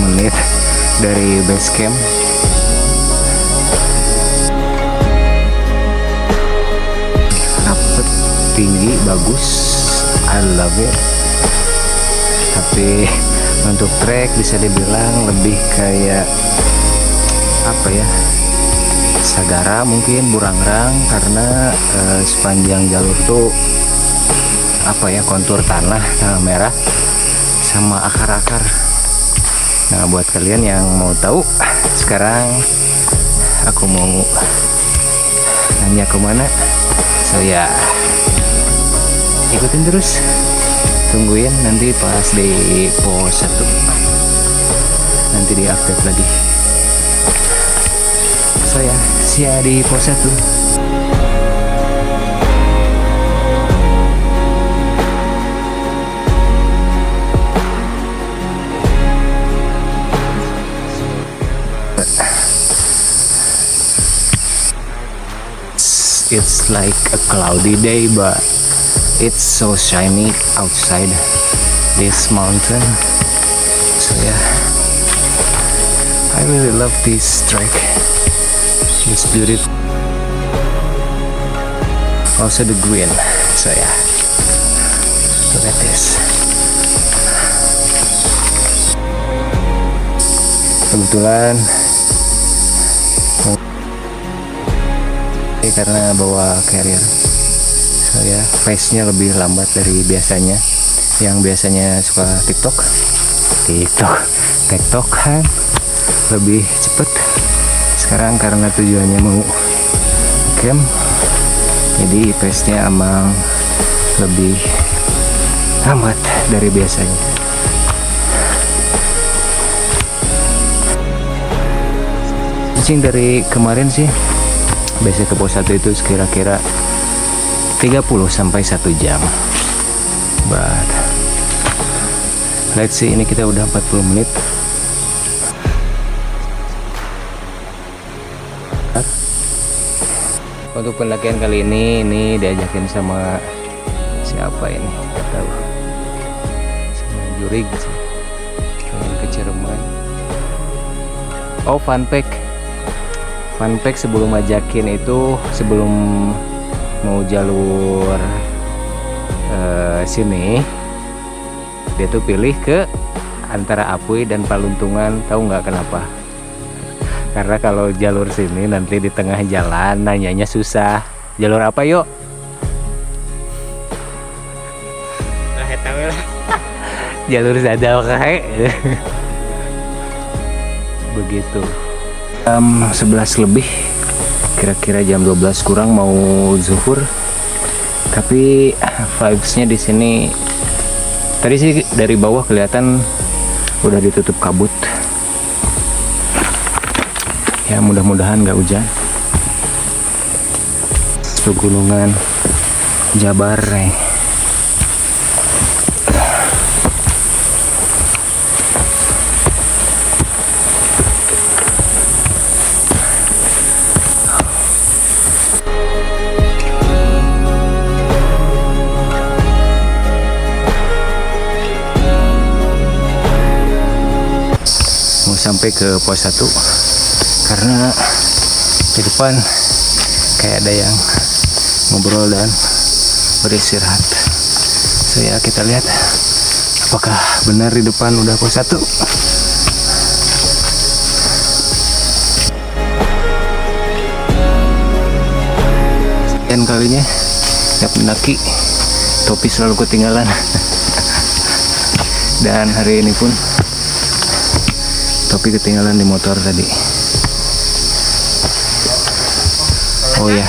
menit dari base camp. Dapet tinggi, bagus, I love it. Tapi untuk trek bisa dibilang lebih kayak apa ya, sagara mungkin, burangrang, karena sepanjang jalur tuh apa ya, kontur tanah merah sama akar-akar. Nah, buat kalian yang mau tahu, sekarang aku mau nanya kemana, saya ikutin terus, tungguin nanti pas di pos 1 nanti di update lagi. Saya di pos 1. It's like a cloudy day, but it's so shiny outside this mountain. So yeah, I really love this trek. It's beautiful. Also the green. So yeah, look at this. Kebetulan karena bawa carrier, saya pace-nya lebih lambat dari biasanya. Yang biasanya suka tiktok kan lebih cepet. Sekarang karena tujuannya mau camp, jadi pace-nya emang lebih lambat dari biasanya. Kucing dari kemarin sih, biasanya ke pos 1 itu kira-kira 30 sampai 1 jam. But let's see, ini kita udah 40 menit. Untuk pendakian kali ini diajakin sama siapa ini? Gak tahu. Sama Jurig sih. Pengen ke Cirebon. Oh, fun fact sebelum ajakin itu, sebelum mau jalur sini, dia tuh pilih ke antara Apui dan Paluntungan. Tahu nggak kenapa? Karena kalau jalur sini nanti di tengah jalan nanyanya susah. Jalur apa yuk? Jalur sadal kayak begitu. 11 lebih, kira-kira jam 12 kurang mau zuhur. Tapi vibesnya di sini tadi sih dari bawah kelihatan udah ditutup kabut. Ya mudah-mudahan nggak hujan. Pegunungan Jabar nih. Sampai ke pos 1 karena di depan kayak ada yang ngobrol dan beristirahat. So ya, kita lihat apakah benar di depan udah pos 1. Sekian kalinya tiap mendaki topi selalu ketinggalan. Dan hari ini pun topi ketinggalan di motor tadi. Oh ya,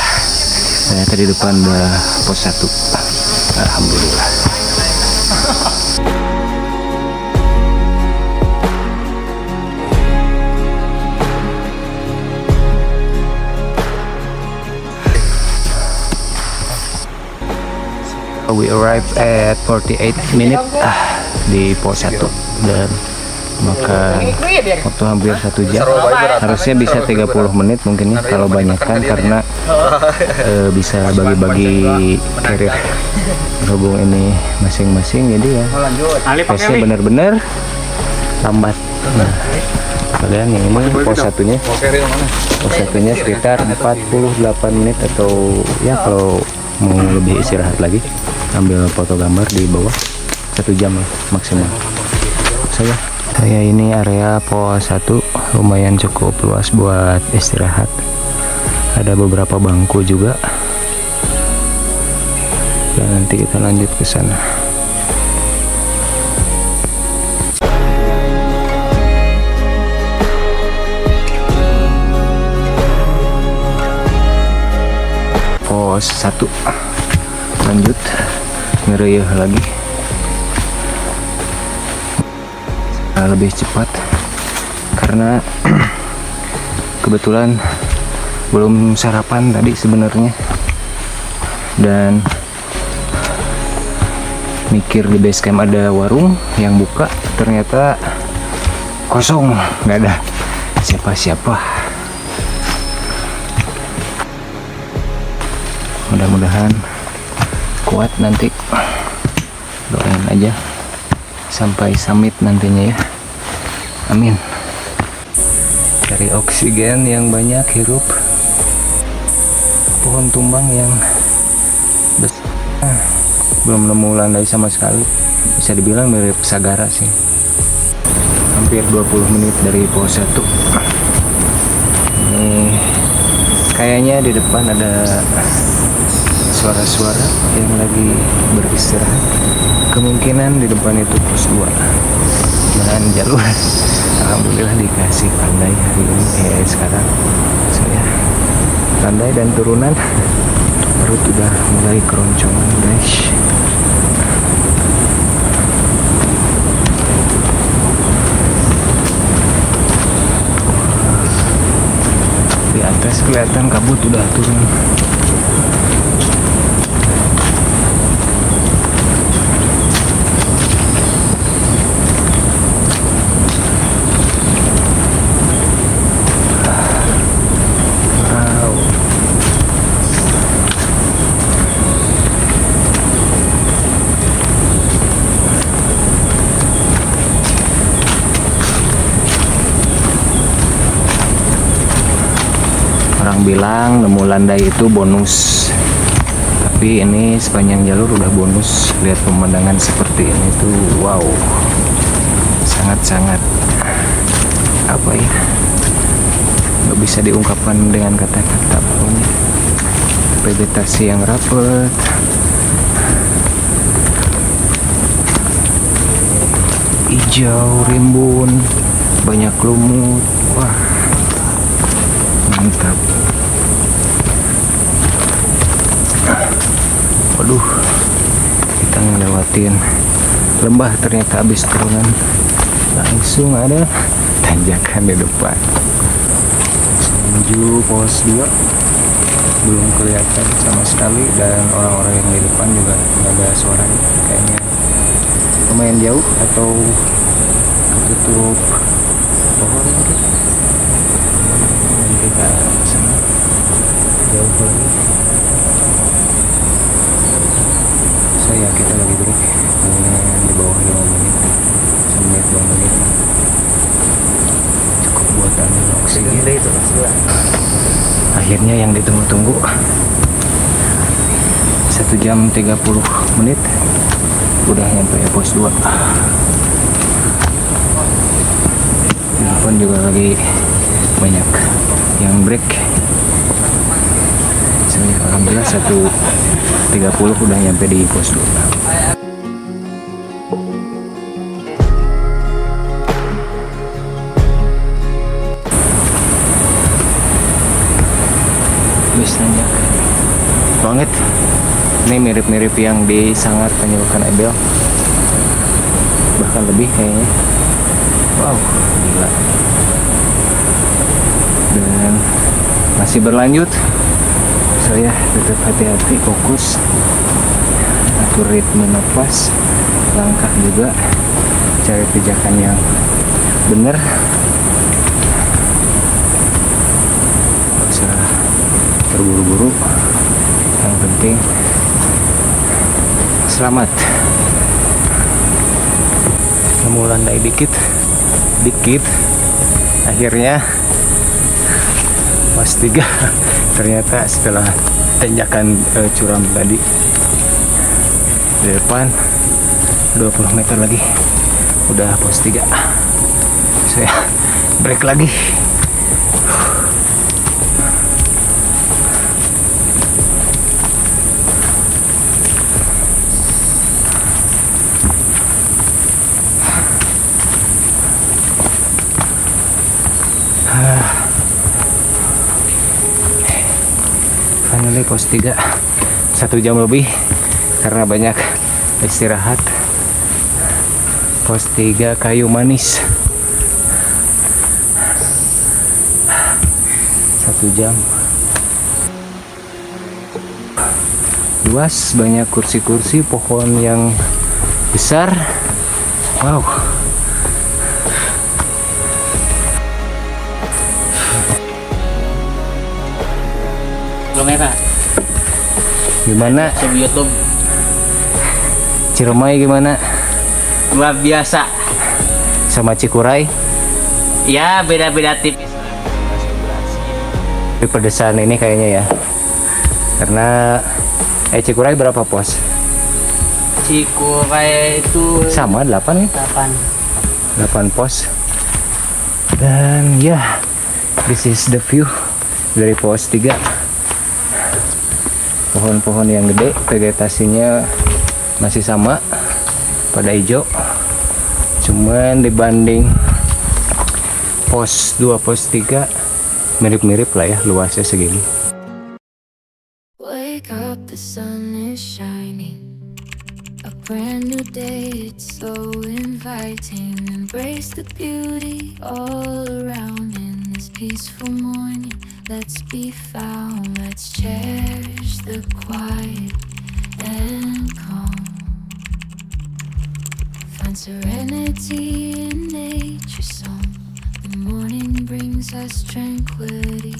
ternyata di depan udah pos 1. Alhamdulillah. We arrived at 48 minutes di pos 1 dan makan waktu hampir 1 jam. Harusnya bisa 30 menit mungkin ya kalau banyakkan, karena bisa bagi-bagi carrier berhubung ini masing-masing, jadi ya pace-nya benar-benar lambat. Nah, kalian yang ini pos satunya sekitar 48 menit, atau ya kalau mau lebih istirahat lagi ambil foto gambar di bawah 1 jam lah maksimal. Saya ini area pos 1 lumayan cukup luas buat istirahat, ada beberapa bangku juga, dan nanti kita lanjut ke sana. Pos 1 lanjut ngereyeh lagi, lebih cepat karena kebetulan belum sarapan tadi sebenarnya, dan mikir di base camp ada warung yang buka, ternyata kosong, nggak ada siapa-siapa. Mudah-mudahan kuat nanti, doain aja sampai summit nantinya ya, amin. Cari oksigen yang banyak, hirup pohon tumbang yang besar, belum nemu landai sama sekali, bisa dibilang mirip Sagara sih. Hampir 20 menit dari pos 1. Ini kayaknya di depan ada suara-suara yang lagi beristirahat, kemungkinan di depan itu pos 2 dan jalur. Alhamdulillah dikasih landai hari ini, sekarang saya landai dan turunan, perut udah mulai keroncongan guys. Di atas kelihatan kabut udah turun. Orang bilang nemu landai itu bonus, tapi ini sepanjang jalur udah bonus. Lihat pemandangan seperti ini tuh, wow, sangat-sangat apa ya, nggak bisa diungkapkan dengan kata-kata. Pokoknya vegetasi yang rapet, hijau, rimbun, banyak lumut, wah mantap. Waduh, kita ngelewatin lembah, ternyata habis turunan langsung ada tanjakan di depan. Menuju pos 2 belum kelihatan sama sekali, dan orang-orang yang di depan juga nggak ada suaranya, kayaknya lumayan jauh atau ketutup pohon gitu. Nanti ke sana jauh lagi. Ya kita lagi break di bawah 5 menit, 1 menit 2 menit cukup buat ambil oksigen. Akhirnya yang ditunggu-tunggu 1 jam 30 menit udah nyampe pos 2. Di depan juga lagi banyak yang break. Alhamdulillah 1:30 udah nyampe di pos 2. Bis nanjak banget. Ini mirip-mirip yang di Sangat Penyelukan Ebel, bahkan lebih kayaknya. Wow, gila. Dan masih berlanjut. Saya tetap hati-hati, fokus, atur ritme nafas, langkah juga, cari pijakan yang benar. Gak usah terburu-buru, yang penting selamat. Nemu landai dikit dikit. Akhirnya pos 3 ternyata setelah tanjakan curam tadi di depan 20 meter lagi udah pos 3. Saya break lagi. Finally pos 3, 1 jam lebih karena banyak istirahat. Pos 3 Kayu Manis 1 jam. Luas, banyak kursi-kursi, pohon yang besar. Wow. Kamera Gimana? sub YouTube Ciremai gimana? luar biasa Sama Cikuray? ya, beda-beda tipis. Di pedesan ini kayaknya ya. Karena Cikuray berapa pos? Cikuray itu Sama 8 nih. 8 pos. Dan ya, this is the view dari pos 3. Pohon-pohon yang gede, vegetasinya masih sama pada hijau. Cuman dibanding pos 2, pos 3 mirip-mirip lah ya, luasnya segini. Wake up, the sun is shining. A brand new day, it's so inviting. Embrace the beauty all around in this peaceful morning. Let's be found, let's cherish the quiet and calm. Find serenity in nature's song. The morning brings us tranquility.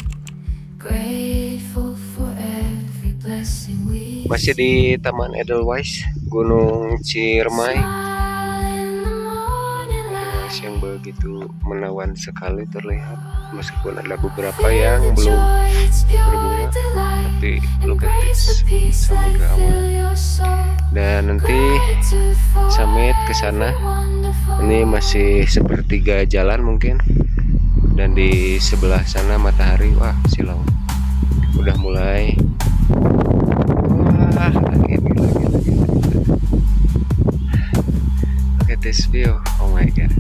Grateful for every blessing we Masih di Taman Edelweiss, Gunung Ciremai. Yang begitu menawan sekali terlihat, meskipun ada beberapa yang belum berbunga, tapi look at this, samudra awan. Dan nanti summit ke sana. Ini masih sepertiga jalan mungkin. Dan di sebelah sana matahari, wah silau. Udah mulai. Wah, lagi. Look at this view. Oh my god.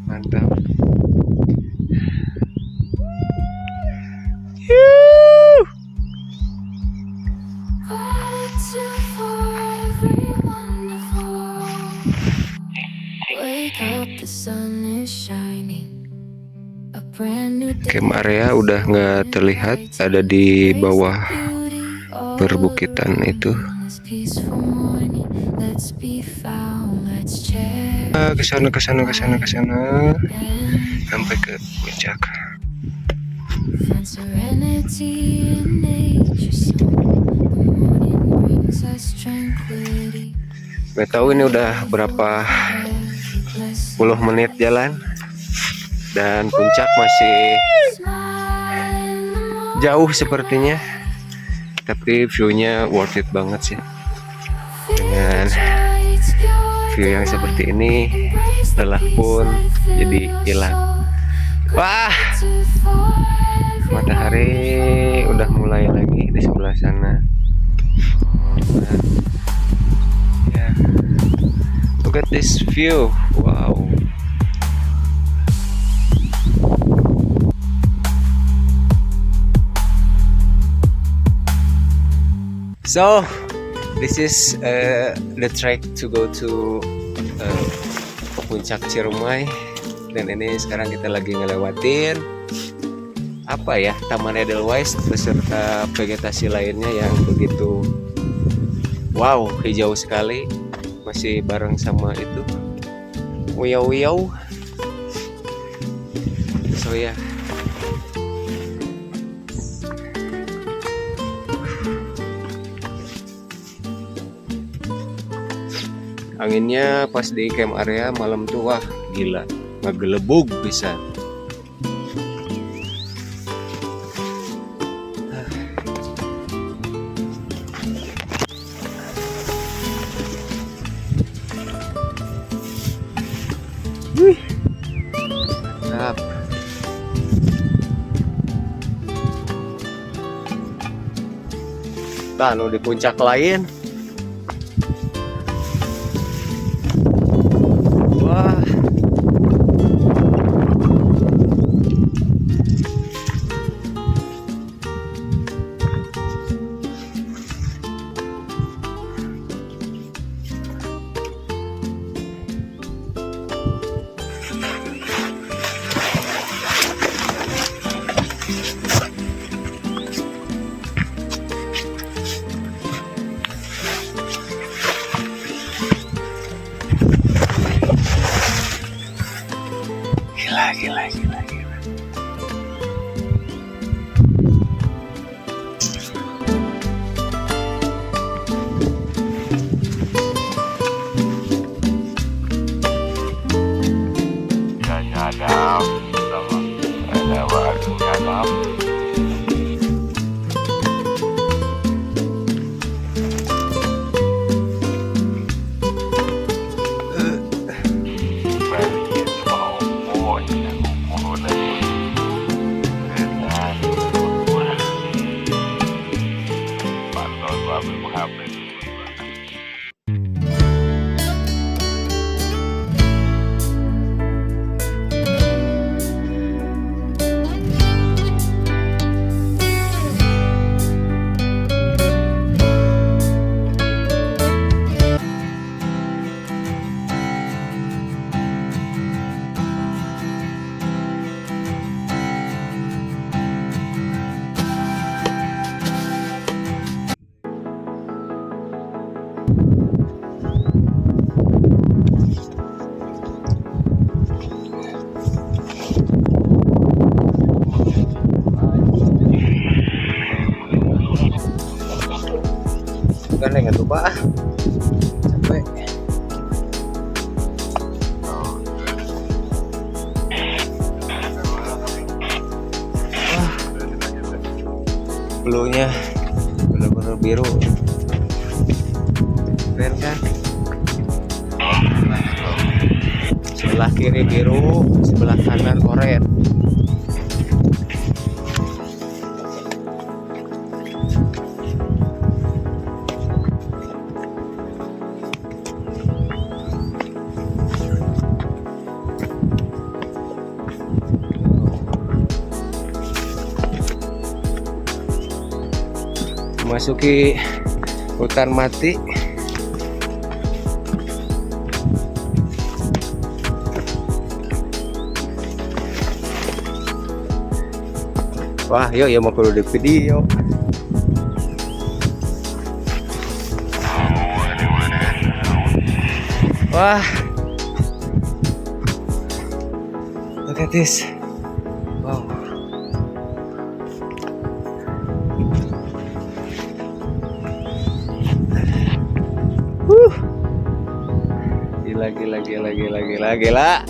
Mantap. Camp area udah nggak terlihat, ada di bawah perbukitan itu. Kesana sampai ke puncak. Nggak tahu ini udah berapa puluh menit jalan dan puncak masih jauh sepertinya, tapi view-nya worth it banget sih. Dengan view yang seperti ini, lelah pun jadi hilang. Wah, matahari udah mulai lagi di sebelah sana. Nah, ya, look at this view, wow. So this is the trek to go to puncak Ciremai, dan ini sekarang kita lagi ngelewatin apa ya, Taman Edelweiss beserta vegetasi lainnya yang begitu wow, hijau sekali, masih bareng sama itu wiau. So ya, Anginnya pas di camp area malam tuh wah gila, ngegelebug bisa. Wih, mantap. Tanu di puncak lain. Wah. Gila. Kan yang itu Pak, capek. Bluenya bener-bener biru, keren kan? Sebelah kiri biru, sebelah kanan oranye. Memasuki hutan mati. Wah, yuk ya mau perlu di video. Wah, look at this. Wow. Gila.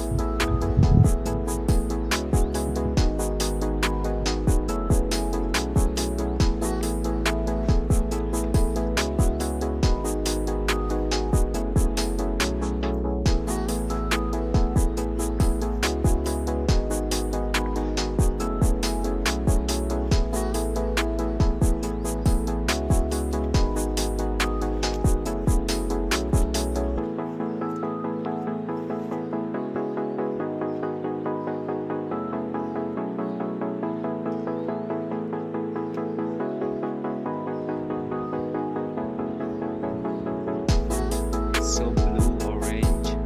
So blue, orange,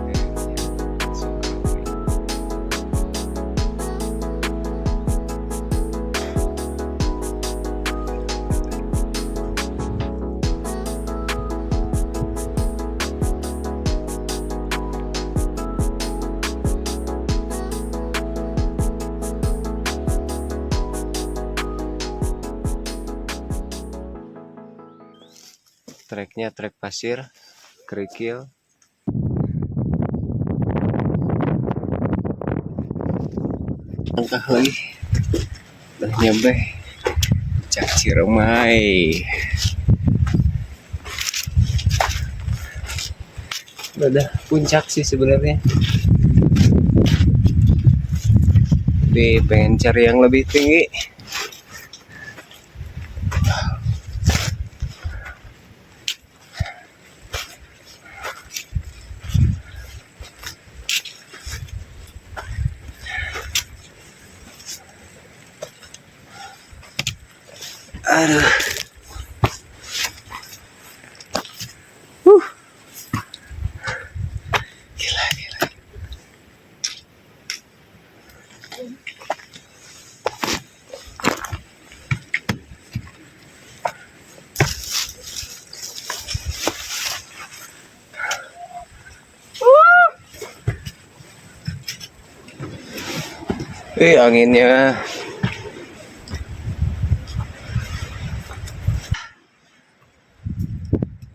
and so colorful. Treknya trek pasir. kerikil. Langkah lagi udah nyampe Puncak Ciremai. Udah puncak sih sebenarnya, tapi pengen cari yang lebih tinggi. Aduh. Gila, gila. Anginnya.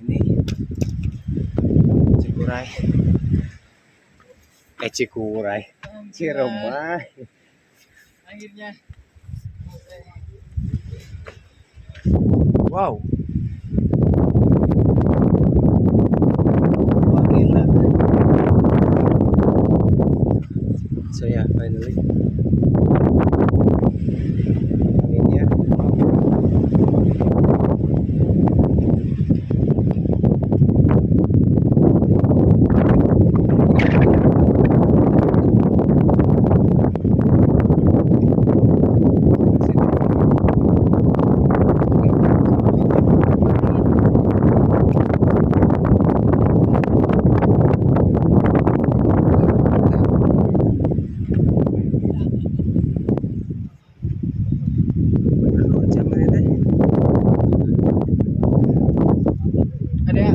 Ini Cikuray. Cikuray. Ciremai. Akhirnya. Wow. Wah, gila. So yeah, finally. Anginnya. Ada ya?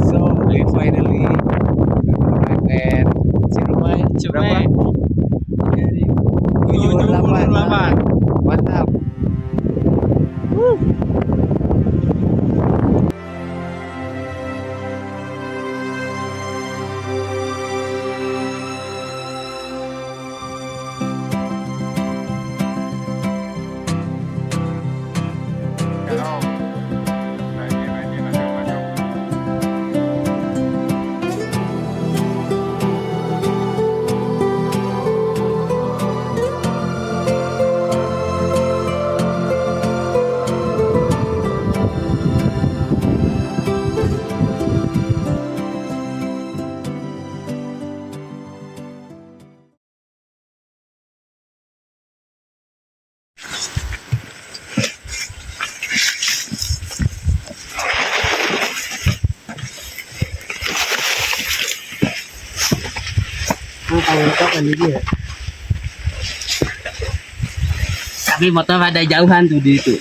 So we finally arrived at Ciremai. Berapa? 78. Mantap. Tapi motor ada jauhan tuh di itu.